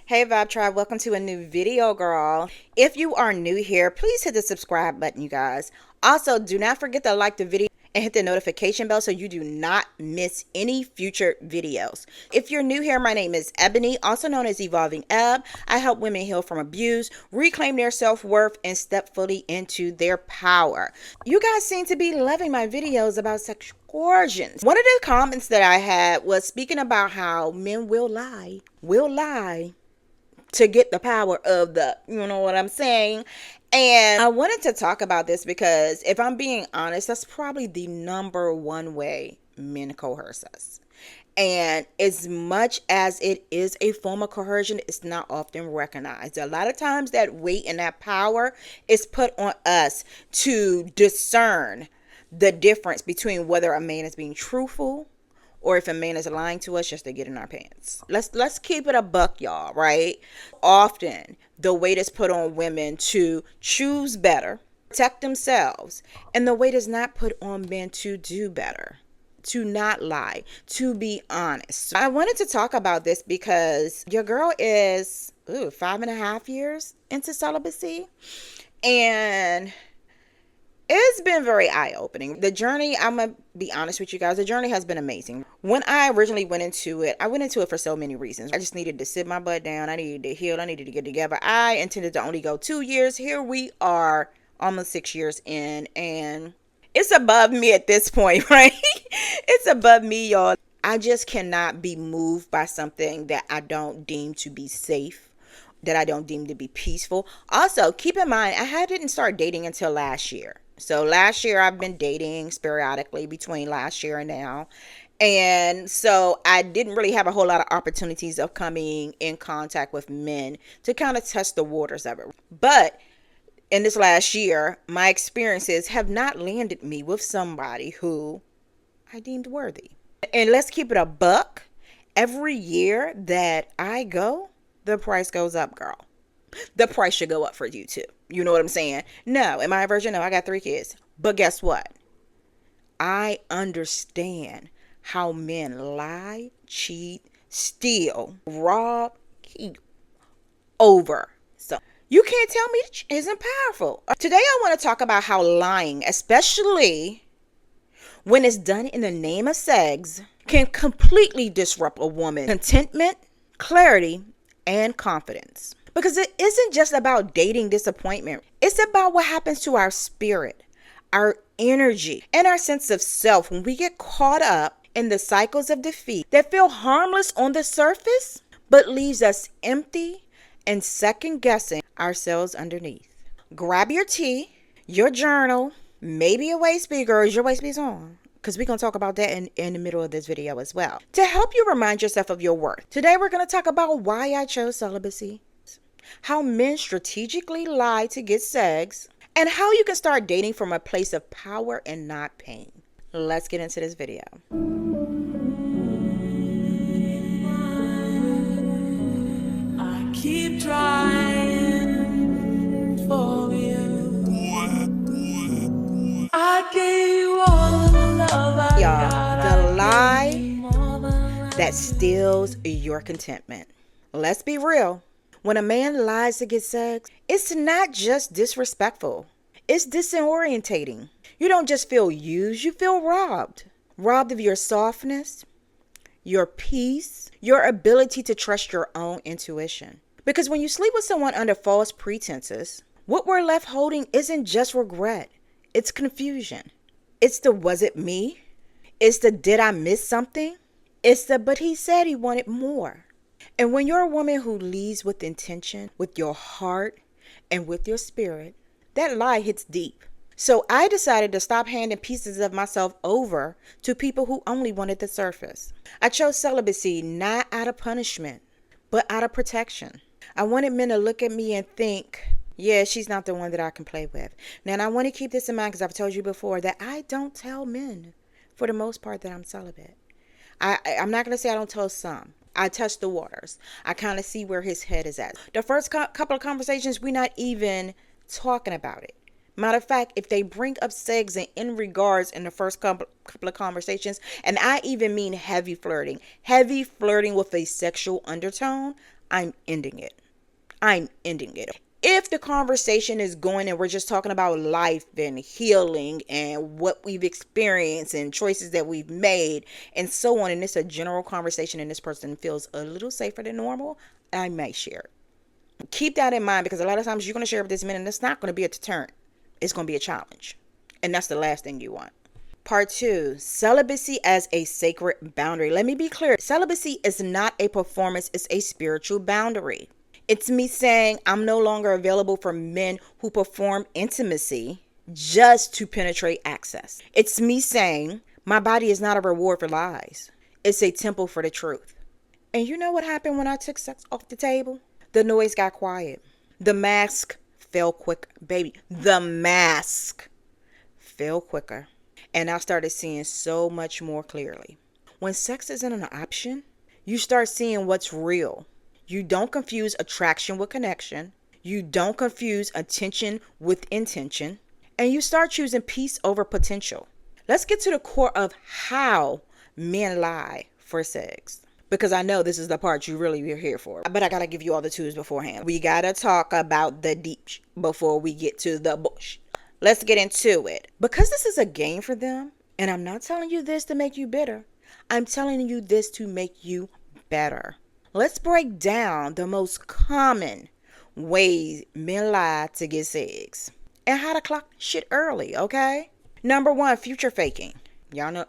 Hey Vibe Tribe, welcome to a new video, girl. If you are new here, please hit the subscribe button, you guys. Also, do not forget to like the video and hit the notification bell so you do not miss any future videos. If you're new here, my name is Ebony, also known as Evolving Eb. I help women heal from abuse, reclaim their self-worth, and step fully into their power. You guys seem to be loving my videos about sexual origins. One of the comments that I had was speaking about how men will lie to get the power of the, you know what I'm saying? And I wanted to talk about this because if I'm being honest, that's probably the number one way men coerce us. And as much as it is a form of coercion, it's not often recognized. A lot of times that weight and that power is put on us to discern the difference between whether a man is being truthful or if a man is lying to us just to get in our pants. Let's keep it a buck, y'all, right? Often the weight is put on women to choose better, protect themselves, and the weight is not put on men to do better, to not lie, to be honest. I wanted to talk about this because your girl is 5.5 years into celibacy, and it's been very eye-opening. The journey, I'm going to be honest with you guys, the journey has been amazing. When I originally went into it, I went into it for so many reasons. I just needed to sit my butt down. I needed to heal. I needed to get together. I intended to only go 2 years. Here we are almost 6 years in, and it's above me at this point, right? It's above me, y'all. I just cannot be moved by something that I don't deem to be safe, that I don't deem to be peaceful. Also, keep in mind, I didn't start dating until last year. So last year I've been dating sporadically between last year and now. And so I didn't really have a whole lot of opportunities of coming in contact with men to kind of test the waters of it. But in this last year, my experiences have not landed me with somebody who I deemed worthy. And let's keep it a buck. Every year that I go, the price goes up, girl. The price should go up for you too. You know what I'm saying? No, am I a virgin? No, I got 3 kids. But guess what? I understand how men lie, cheat, steal, rob, keep over. So you can't tell me it isn't powerful. Today I want to talk about how lying, especially when it's done in the name of sex, can completely disrupt a woman's contentment, clarity, and confidence. Because it isn't just about dating disappointment. It's about what happens to our spirit, our energy, and our sense of self when we get caught up in the cycles of defeat that feel harmless on the surface, but leaves us empty and second guessing ourselves underneath. Grab your tea, your journal, maybe a waist bead, girl. Is your waist beads on? Because we're going to talk about that in the middle of this video as well. To help you remind yourself of your worth. Today we're going to talk about why I chose celibacy, how men strategically lie to get sex, and how you can start dating from a place of power and not pain. Let's get into this video. I keep trying for you. I gave you all the love I got. The lie that steals your contentment. Let's be real. When a man lies to get sex, it's not just disrespectful. It's disorientating. You don't just feel used, you feel robbed. Robbed of your softness, your peace, your ability to trust your own intuition. Because when you sleep with someone under false pretenses, what we're left holding isn't just regret. It's confusion. It's the was it me? It's the did I miss something? It's the but he said he wanted more. And when you're a woman who leads with intention, with your heart, and with your spirit, that lie hits deep. So I decided to stop handing pieces of myself over to people who only wanted the surface. I chose celibacy not out of punishment, but out of protection. I wanted men to look at me and think, yeah, she's not the one that I can play with. Now, and I want to keep this in mind because I've told you before that I don't tell men, for the most part, that I'm celibate. I'm not going to say I don't tell some. I test the waters. I kind of see where his head is at. The first couple of conversations, we're not even talking about it Matter of fact, if they bring up sex and in regards in the first couple of conversations, and I even mean heavy flirting with a sexual undertone, I'm ending it. I'm ending it. If the conversation is going and we're just talking about life and healing and what we've experienced and choices that we've made and so on, and it's a general conversation and this person feels a little safer than normal, I may share it. Keep that in mind, because a lot of times you're going to share with this man and it's not going to be a deterrent. It's going to be a challenge. And that's the last thing you want. Part 2, celibacy as a sacred boundary. Let me be clear. Celibacy is not a performance, it's a spiritual boundary. It's me saying I'm no longer available for men who perform intimacy just to penetrate access. It's me saying my body is not a reward for lies. It's a temple for the truth. And you know what happened when I took sex off the table? The noise got quiet. The mask fell quick, baby. The mask fell quicker. And I started seeing so much more clearly. When sex isn't an option, you start seeing what's real. You don't confuse attraction with connection. You don't confuse attention with intention. And you start choosing peace over potential. Let's get to the core of how men lie for sex, because I know this is the part you really are here for. But I got to give you all the tools beforehand. We got to talk about the deep before we get to the bush. Let's get into it. Because this is a game for them, and I'm not telling you this to make you bitter. I'm telling you this to make you better. Let's break down the most common ways men lie to get sex and how to clock shit early, okay? Number 1, future faking. Y'all know.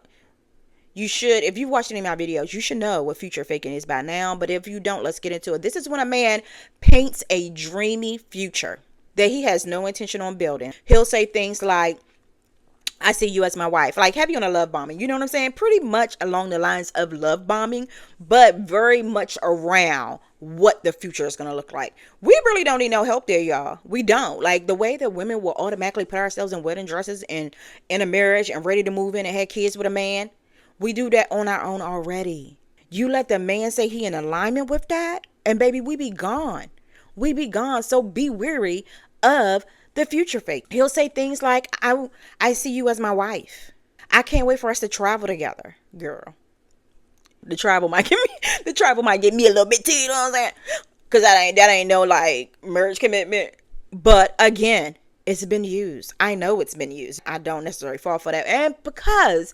You should, if you've watched any of my videos, you should know what future faking is by now. But if you don't, let's get into it. This is when a man paints a dreamy future that he has no intention on building. He'll say things like, I see you as my wife. Like heavy on a love bombing. You know what I'm saying? Pretty much along the lines of love bombing, but very much around what the future is going to look like. We really don't need no help there, y'all. We don't. Like the way that women will automatically put ourselves in wedding dresses and in a marriage and ready to move in and have kids with a man. We do that on our own already. You let the man say he in alignment with that, and baby, we be gone. We be gone. So be weary of the future fake. He'll say things like, I see you as my wife. I can't wait for us to travel together, girl. The travel might get me a little bit too, you know what I'm saying? Because that ain't no like marriage commitment. But again, it's been used. I know it's been used. I don't necessarily fall for that. And because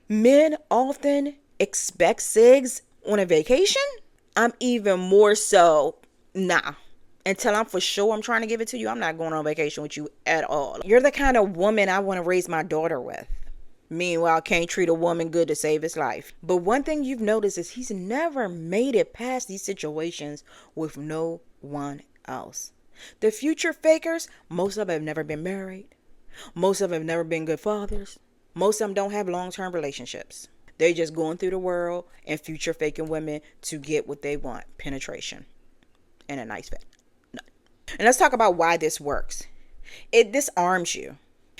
men often expect SIGs on a vacation, I'm even more so, nah. Until I'm for sure I'm trying to give it to you, I'm not going on vacation with you at all. You're the kind of woman I want to raise my daughter with. Meanwhile, can't treat a woman good to save his life. But one thing you've noticed is he's never made it past these situations with no one else. The future fakers, most of them have never been married. Most of them have never been good fathers. Most of them don't have long-term relationships. They're just going through the world and future faking women to get what they want, penetration and a nice fit. And let's talk about why this works. It disarms you.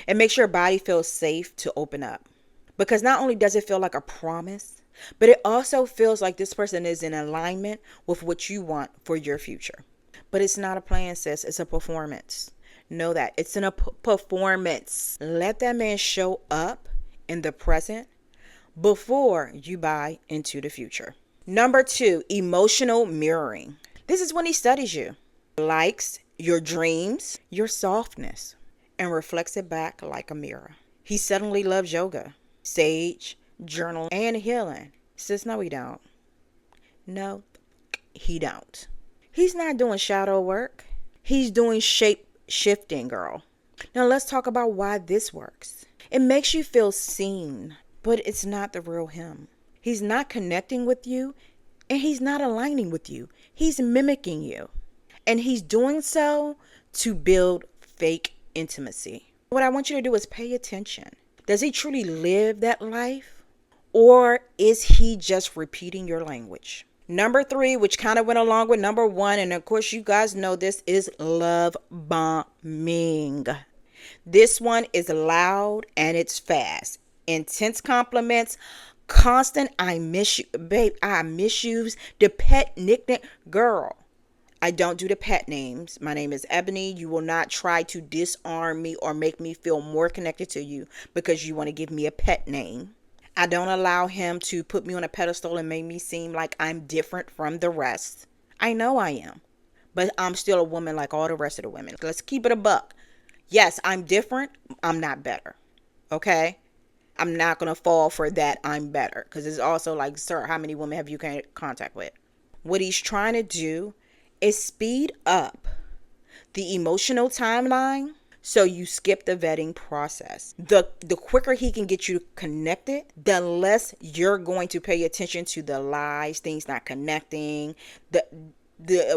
It makes your body feel safe to open up. Because not only does it feel like a promise, but it also feels like this person is in alignment with what you want for your future. But it's not a plan, sis. It's a performance. Know that. It's in a performance. Let that man show up in the present before you buy into the future. Number 2, emotional mirroring. This is when he studies you, likes your dreams, your softness, and reflects it back like a mirror. He suddenly loves yoga, sage, journal, and healing. Sis, no, he don't. No, he don't. He's not doing shadow work. He's doing shape shifting, girl. Now let's talk about why this works. It makes you feel seen, but it's not the real him. He's not connecting with you, and he's not aligning with you. He's mimicking you. And he's doing so to build fake intimacy. What I want you to do is pay attention. Does he truly live that life? Or is he just repeating your language? Number 3, which kind of went along with number 1, and of course you guys know this, is love bombing. This one is loud and it's fast. Intense compliments, constant I miss you, babe, I miss yous, the pet nickname, girl. I don't do the pet names. My name is Ebony. You will not try to disarm me or make me feel more connected to you because you want to give me a pet name. I don't allow him to put me on a pedestal and make me seem like I'm different from the rest. I know I am, but I'm still a woman like all the rest of the women. Let's keep it a buck. Yes, I'm different. I'm not better. Okay? I'm not going to fall for that I'm better. Because it's also like, sir, how many women have you come in contact with? What he's trying to do is speed up the emotional timeline so you skip the vetting process. The quicker he can get you connected, the less you're going to pay attention to the lies, things not connecting, the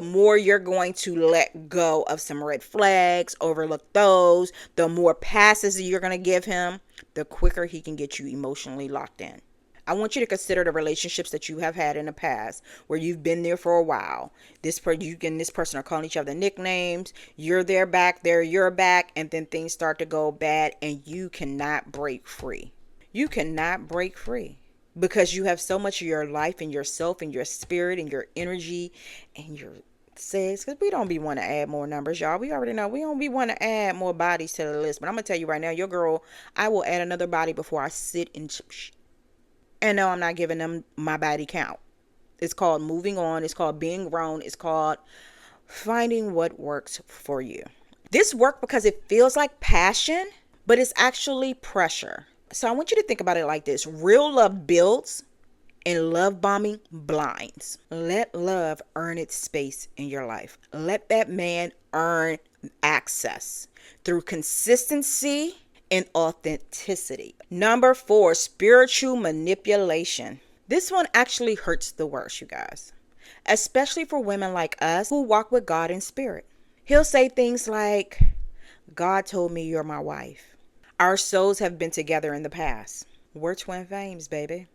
more you're going to let go of some red flags, overlook those, the more passes you're going to give him, the quicker he can get you emotionally locked in. I want you to consider the relationships that you have had in the past where you've been there for a while. You and this person are calling each other nicknames. You're there back, there, you're back, and then things start to go bad and you cannot break free. You cannot break free because you have so much of your life and yourself and your spirit and your energy and your sex. Because we don't be want to add more numbers, y'all. We already know we don't be want to add more bodies to the list. But I'm going to tell you right now, your girl, I will add another body before I sit and no, I'm not giving them my body count. It's called moving on. It's called being grown. It's called finding what works for you. This worked because it feels like passion, but it's actually pressure. So I want you to think about it like this. Real love builds and love bombing blinds. Let love earn its space in your life. Let that man earn access through consistency and authenticity. Number 4, spiritual manipulation. This one actually hurts the worst, you guys, especially for women like us who walk with God in spirit. He'll say things like, God told me you're my wife. Our souls have been together in the past. We're twin flames, baby.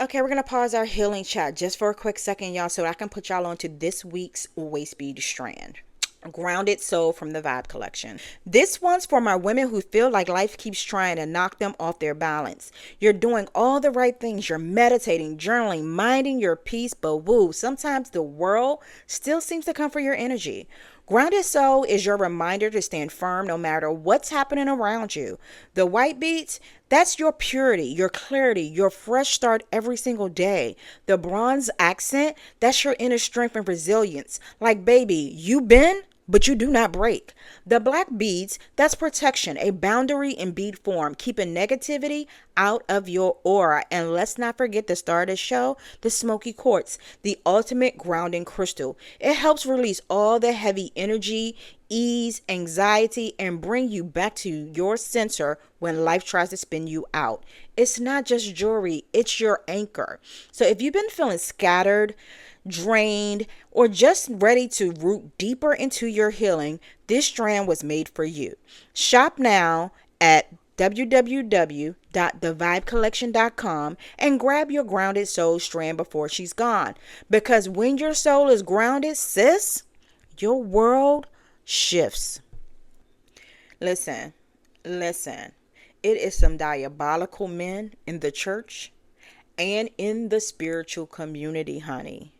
Okay, we're going to pause our healing chat just for a quick second, y'all, so I can put y'all onto this week's Waist Bead Strand. Grounded Soul from the Vibe Collection. This one's for my women who feel like life keeps trying to knock them off their balance. You're doing all the right things. You're meditating, journaling, minding your peace, but woo, sometimes the world still seems to come for your energy. Grounded Soul is your reminder to stand firm no matter what's happening around you. The white beads, that's your purity, your clarity, your fresh start every single day. The bronze accent, that's your inner strength and resilience. Like, baby, you bend, but you do not break. The black beads, that's protection, a boundary in bead form, keeping negativity out of your aura. And let's not forget the star of the show, the smoky quartz, the ultimate grounding crystal. It helps release all the heavy energy, ease, anxiety, and bring you back to your center when life tries to spin you out. It's not just jewelry, it's your anchor. So if you've been feeling scattered, drained, or just ready to root deeper into your healing, this strand was made for you. Shop now at www.thevibecollection.com and grab your grounded soul strand before she's gone. Because when your soul is grounded, sis, your world shifts. Listen. It is some diabolical men in the church and in the spiritual community, honey.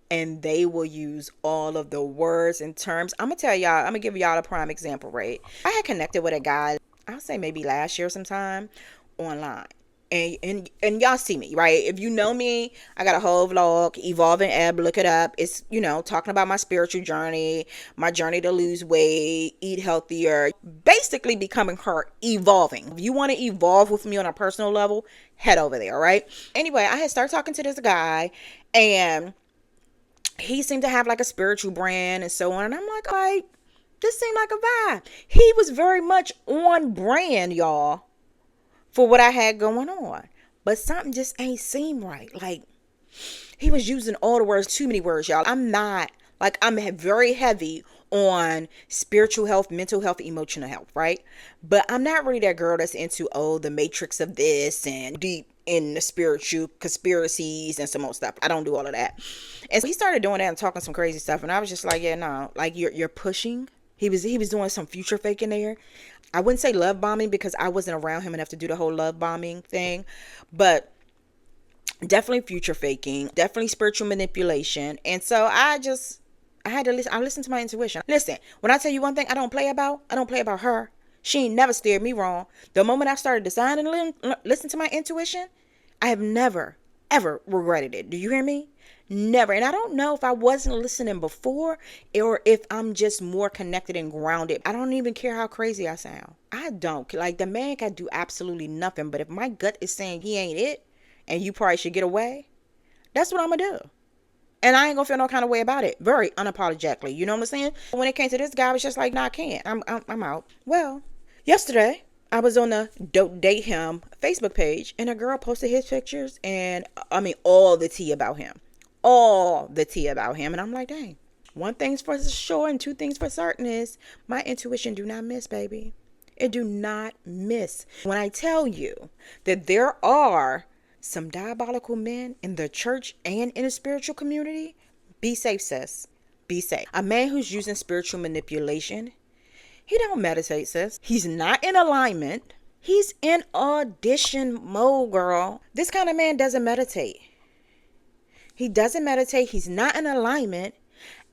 And they will use all of the words and terms. I'm gonna give y'all a prime example, right? I had connected with a guy, I'll say maybe last year sometime, online. And y'all see me, right? If you know me, I got a whole vlog, Evolving Ebb, look it up. It's, talking about my spiritual journey, my journey to lose weight, eat healthier, basically becoming her, evolving. If you want to evolve with me on a personal level, head over there, right? Anyway, I had started talking to this guy, and he seemed to have like a spiritual brand and so on. And I'm like, all right, this seemed like a vibe. He was very much on brand, y'all, for what I had going on. But something just ain't seem right. Like, he was using all the words, too many words, y'all. I'm very heavy on spiritual health, mental health, emotional health, right? But I'm not really that girl that's into, the matrix of this and deep in the spiritual conspiracies and some more stuff. I don't do all of that. And so he started doing that and talking some crazy stuff. And I was just like, yeah, no, like you're pushing. He was doing some future faking there. I wouldn't say love bombing because I wasn't around him enough to do the whole love bombing thing, but definitely future faking, definitely spiritual manipulation. And so I I had to listen. I listened to my intuition. Listen, when I tell you one thing I don't play about her. She ain't never steered me wrong. The moment I started deciding to listen to my intuition, I have never, ever regretted it. Do you hear me? Never. And I don't know if I wasn't listening before or if I'm just more connected and grounded. I don't even care how crazy I sound. I don't. Like, the man can do absolutely nothing. But if my gut is saying he ain't it and you probably should get away, that's what I'm going to do. And I ain't gonna feel no kind of way about it. Very unapologetically. You know what I'm saying? When it came to this guy, I was just like, nah, I can't. I'm out. Well, yesterday, I was on the Don't Date Him Facebook page, and a girl posted his pictures, and I mean, all the tea about him. All the tea about him. And I'm like, dang. One thing's for sure and two things for certain is my intuition do not miss, baby. It do not miss. When I tell you that there are some diabolical men in the church and in the spiritual community, be safe, sis. Be safe. A man who's using spiritual manipulation, he don't meditate, sis. He's not in alignment. He's in audition mode, girl. This kind of man doesn't meditate. He doesn't meditate. He's not in alignment.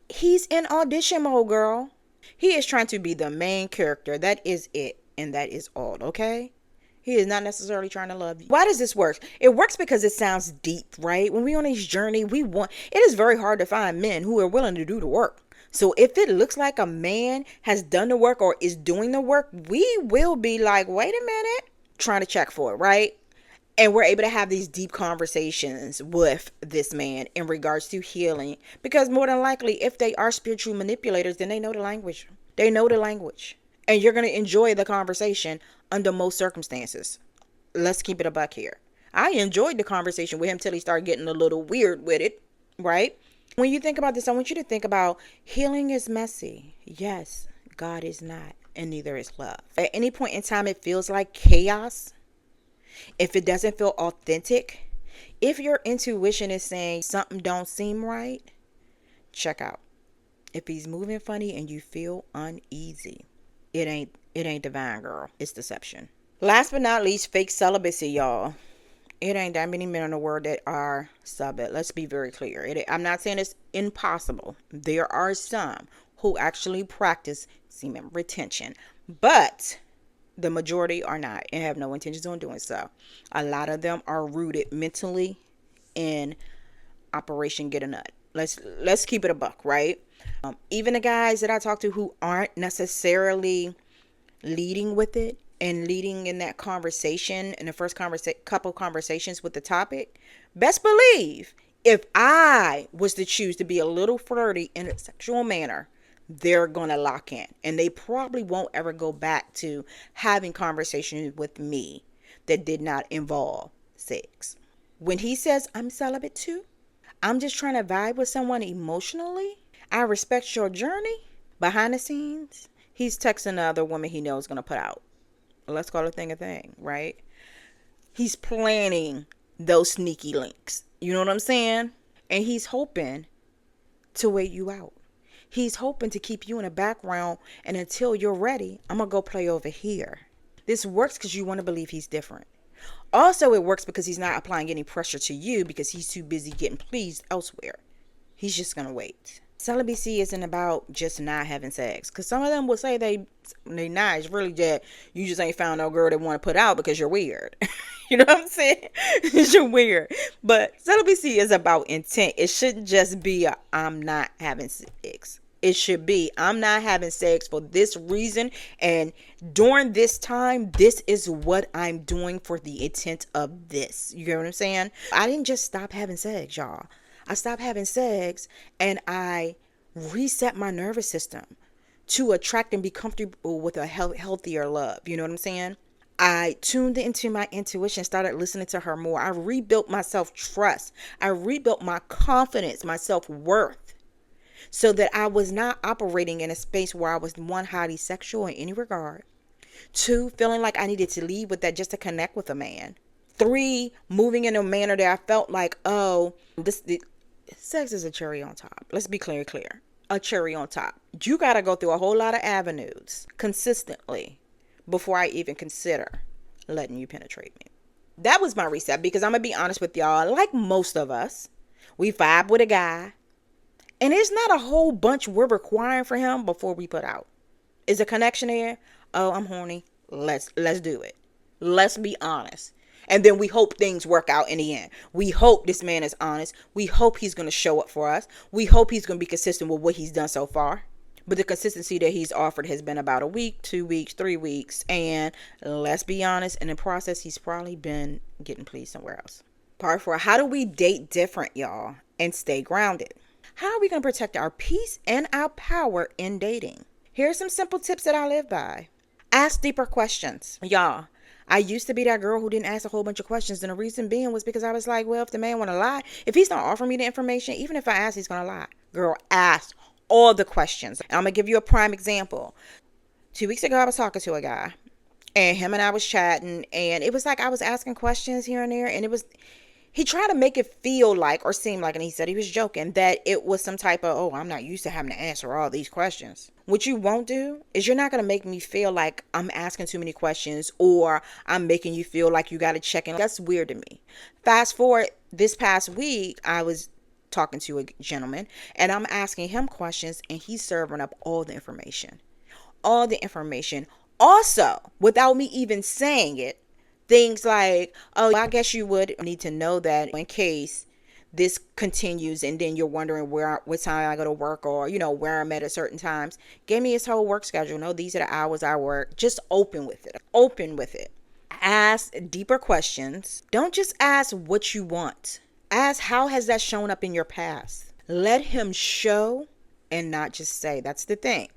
He's in audition mode, girl. He is trying to be the main character. That is it. And that is all, okay? He is not necessarily trying to love you. Why does this work? It works because it sounds deep, right? When we on this journey, it is very hard to find men who are willing to do the work. So if it looks like a man has done the work or is doing the work, we will be like, wait a minute, trying to check for it, right? And we're able to have these deep conversations with this man in regards to healing. Because more than likely, if they are spiritual manipulators, then they know the language. They know the language. And you're going to enjoy the conversation under most circumstances. Let's keep it a buck here. I enjoyed the conversation with him till he started getting a little weird with it, right? When you think about this, I want you to think about healing is messy. Yes, God is not, and neither is love. At any point in time, it feels like chaos. If it doesn't feel authentic, if your intuition is saying something don't seem right, check out. If he's moving funny and you feel uneasy, it ain't divine, girl. It's deception. Last but not least, fake celibacy, y'all. It ain't that many men in the world that are celibate. Let's be very clear. I'm not saying it's impossible. There are some who actually practice semen retention, but the majority are not and have no intentions on doing so. A lot of them are rooted mentally in Operation Get a Nut. Let's keep it a buck, right? Even the guys that I talk to who aren't necessarily leading with it and leading in that conversation in the first couple conversations with the topic, best believe if I was to choose to be a little flirty in a sexual manner, they're gonna lock in, and they probably won't ever go back to having conversations with me that did not involve sex. When he says I'm celibate too, I'm just trying to vibe with someone emotionally, I respect your journey. Behind the scenes, he's texting the other woman he knows going to put out. Let's call a thing a thing, right? He's planning those sneaky links. You know what I'm saying? And he's hoping to wait you out. He's hoping to keep you in the background, and until you're ready, I'm going to go play over here. This works because you want to believe he's different. Also, it works because he's not applying any pressure to you because he's too busy getting pleased elsewhere. He's just going to wait. Celibacy isn't about just not having sex. Because some of them will say they not. It's really that you just ain't found no girl that want to put out because you're weird. You know what I'm saying? You're weird. But celibacy is about intent. It shouldn't just be I'm not having sex. It should be I'm not having sex for this reason. And during this time, this is what I'm doing for the intent of this. You get what I'm saying? I didn't just stop having sex, y'all. I stopped having sex and I reset my nervous system to attract and be comfortable with a healthier love. You know what I'm saying? I tuned into my intuition, started listening to her more. I rebuilt my self-trust. I rebuilt my confidence, my self-worth, so that I was not operating in a space where I was, one, highly sexual in any regard. Two, feeling like I needed to leave with that just to connect with a man. Three, moving in a manner that I felt like, sex is a cherry on top. Let's be clear. A cherry on top. You got to go through a whole lot of avenues consistently before I even consider letting you penetrate me. That was my reset because I'm going to be honest with y'all. Like most of us, we vibe with a guy And it's not a whole bunch we're requiring for him before we put out. Is a connection there? Oh, I'm horny. Let's do it. Let's be honest. And then we hope things work out in the end. We hope this man is honest. We hope he's going to show up for us. We hope he's going to be consistent with what he's done so far. But the consistency that he's offered has been about a week, 2 weeks, 3 weeks. And let's be honest, in the process, he's probably been getting pleased somewhere else. Part 4, how do we date different, y'all, and stay grounded? How are we going to protect our peace and our power in dating? Here are some simple tips that I live by. Ask deeper questions. Y'all, I used to be that girl who didn't ask a whole bunch of questions. And the reason being was because I was like, well, if the man want to lie, if he's not offering me the information, even if I ask, he's going to lie. Girl, ask all the questions. And I'm going to give you a prime example. 2 weeks ago, I was talking to a guy. And him and I was chatting. And it was like I was asking questions here and there. And it was... He tried to make it feel like, or seem like, and he said he was joking, that it was some type of, oh, I'm not used to having to answer all these questions. What you won't do is you're not going to make me feel like I'm asking too many questions or I'm making you feel like you got to check in. That's weird to me. Fast forward, this past week, I was talking to a gentleman and I'm asking him questions and he's serving up all the information. All the information. Also, without me even saying it, things like, oh, I guess you would need to know that in case this continues and then you're wondering what time I go to work or, where I'm at certain times. Gave me his whole work schedule. No, these are the hours I work. Just open with it. Open with it. Ask deeper questions. Don't just ask what you want. Ask how has that shown up in your past. Let him show and not just say. That's the thing.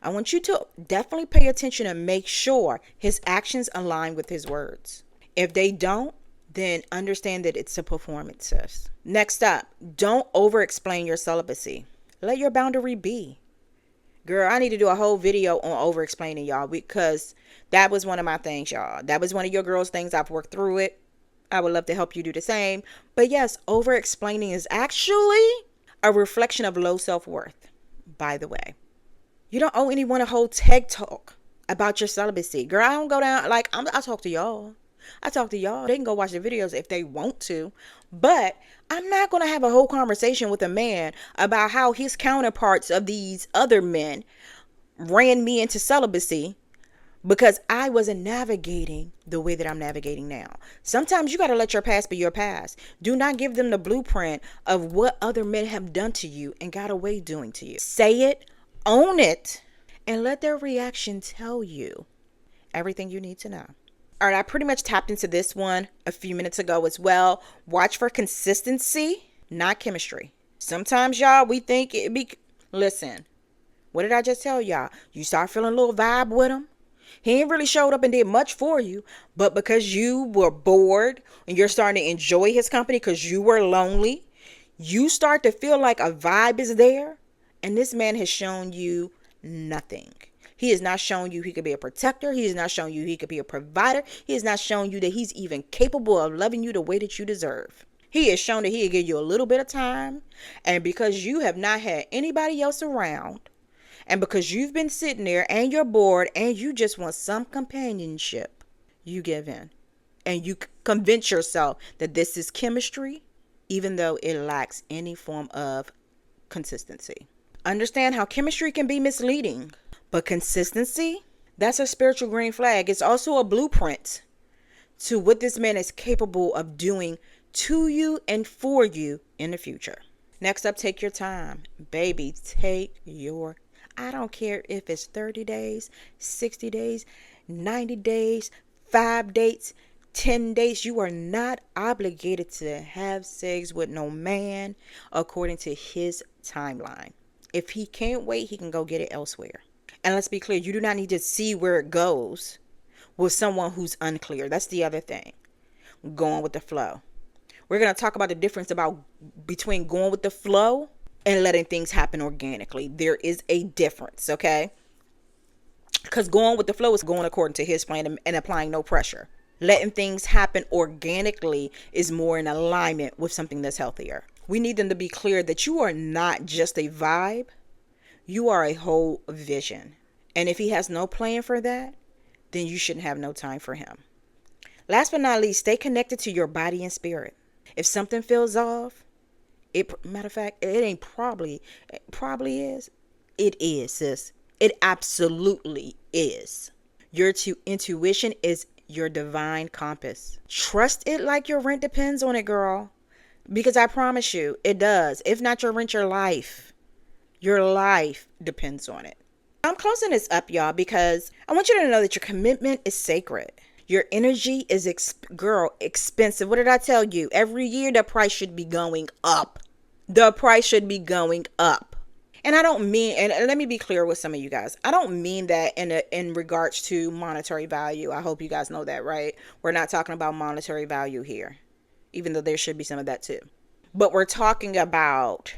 I want you to definitely pay attention and make sure his actions align with his words. If they don't, then understand that it's a performance, sis. Next up, don't over-explain your celibacy. Let your boundary be. Girl, I need to do a whole video on over-explaining, y'all, because that was one of my things, y'all. That was one of your girls' things. I've worked through it. I would love to help you do the same. But yes, over-explaining is actually a reflection of low self-worth, by the way. You don't owe anyone a whole TED talk about your celibacy. Girl, I don't go down, I talk to y'all. I talk to y'all. They can go watch the videos if they want to. But I'm not going to have a whole conversation with a man about how his counterparts of these other men ran me into celibacy because I wasn't navigating the way that I'm navigating now. Sometimes you got to let your past be your past. Do not give them the blueprint of what other men have done to you and got away doing to you. Say it. Own it and let their reaction tell you everything you need to know. All right, I pretty much tapped into this one a few minutes ago as well. Watch for consistency, not chemistry. Sometimes, y'all, we think it be... Listen, what did I just tell y'all? You start feeling a little vibe with him. He ain't really showed up and did much for you, but because you were bored and you're starting to enjoy his company because you were lonely, you start to feel like a vibe is there. And this man has shown you nothing. He has not shown you he could be a protector. He has not shown you he could be a provider. He has not shown you that he's even capable of loving you the way that you deserve. He has shown that he'll give you a little bit of time. And because you have not had anybody else around, and because you've been sitting there and you're bored and you just want some companionship, you give in. And you convince yourself that this is chemistry, even though it lacks any form of consistency. Understand how chemistry can be misleading, but consistency, that's a spiritual green flag. It's also a blueprint to what this man is capable of doing to you and for you in the future. Next up, take your time. Baby, I don't care if it's 30 days, 60 days, 90 days, 5 dates, 10 days. You are not obligated to have sex with no man according to his timeline. If he can't wait, he can go get it elsewhere. And let's be clear, you do not need to see where it goes with someone who's unclear. That's the other thing. Going with the flow. We're going to talk about the difference between going with the flow and letting things happen organically. There is a difference, okay? Because going with the flow is going according to his plan and applying no pressure. Letting things happen organically is more in alignment with something that's healthier. We need them to be clear that you are not just a vibe. You are a whole vision. And if he has no plan for that, then you shouldn't have no time for him. Last but not least, stay connected to your body and spirit. If something feels off, Matter of fact, it ain't probably. It probably is. It is, sis. It absolutely is. Your intuition is your divine compass. Trust it like your rent depends on it, girl. Because I promise you, it does. If not your rent, your life. Your life depends on it. I'm closing this up, y'all, because I want you to know that your commitment is sacred. Your energy is, expensive. What did I tell you? Every year, the price should be going up. The price should be going up. And I don't mean, and let me be clear with some of you guys. I don't mean that in regards to monetary value. I hope you guys know that, right? We're not talking about monetary value here, even though there should be some of that too. But we're talking about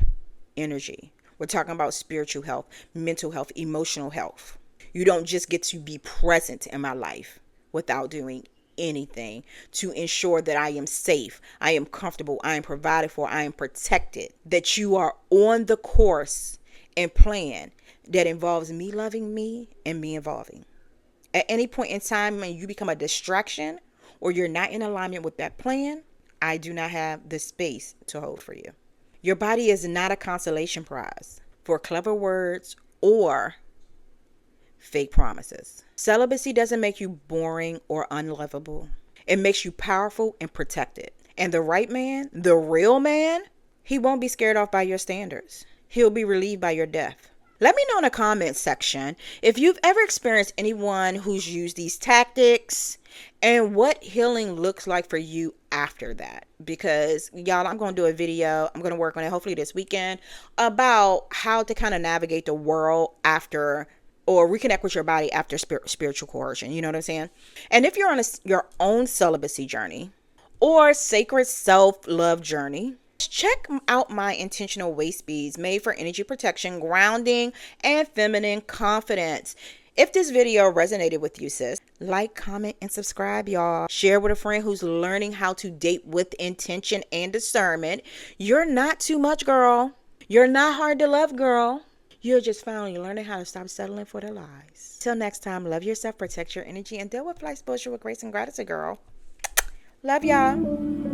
energy. We're talking about spiritual health, mental health, emotional health. You don't just get to be present in my life without doing anything to ensure that I am safe, I am comfortable, I am provided for, I am protected, that you are on the course and plan that involves me loving me and me involving. At any point in time when you become a distraction or you're not in alignment with that plan, I do not have the space to hold for you. Your body is not a consolation prize for clever words or fake promises. Celibacy doesn't make you boring or unlovable. It makes you powerful and protected. And the right man, the real man, he won't be scared off by your standards. He'll be relieved by your death. Let me know in the comments section if you've ever experienced anyone who's used these tactics and what healing looks like for you after that. Because y'all, I'm going to do a video. I'm going to work on it hopefully this weekend about how to kind of navigate the world after or reconnect with your body after spiritual coercion. You know what I'm saying? And if you're on your own celibacy journey or sacred self-love journey, check out my intentional waist beads made for energy protection, grounding, and feminine confidence. If this video resonated with you, sis, like, comment, and subscribe, y'all. Share with a friend who's learning how to date with intention and discernment. You're not too much, girl. You're not hard to love, girl. You're just finally learning how to stop settling for the lies. Till next time, love yourself, protect your energy, and deal with life's bullshit with grace and gratitude, girl. Love y'all.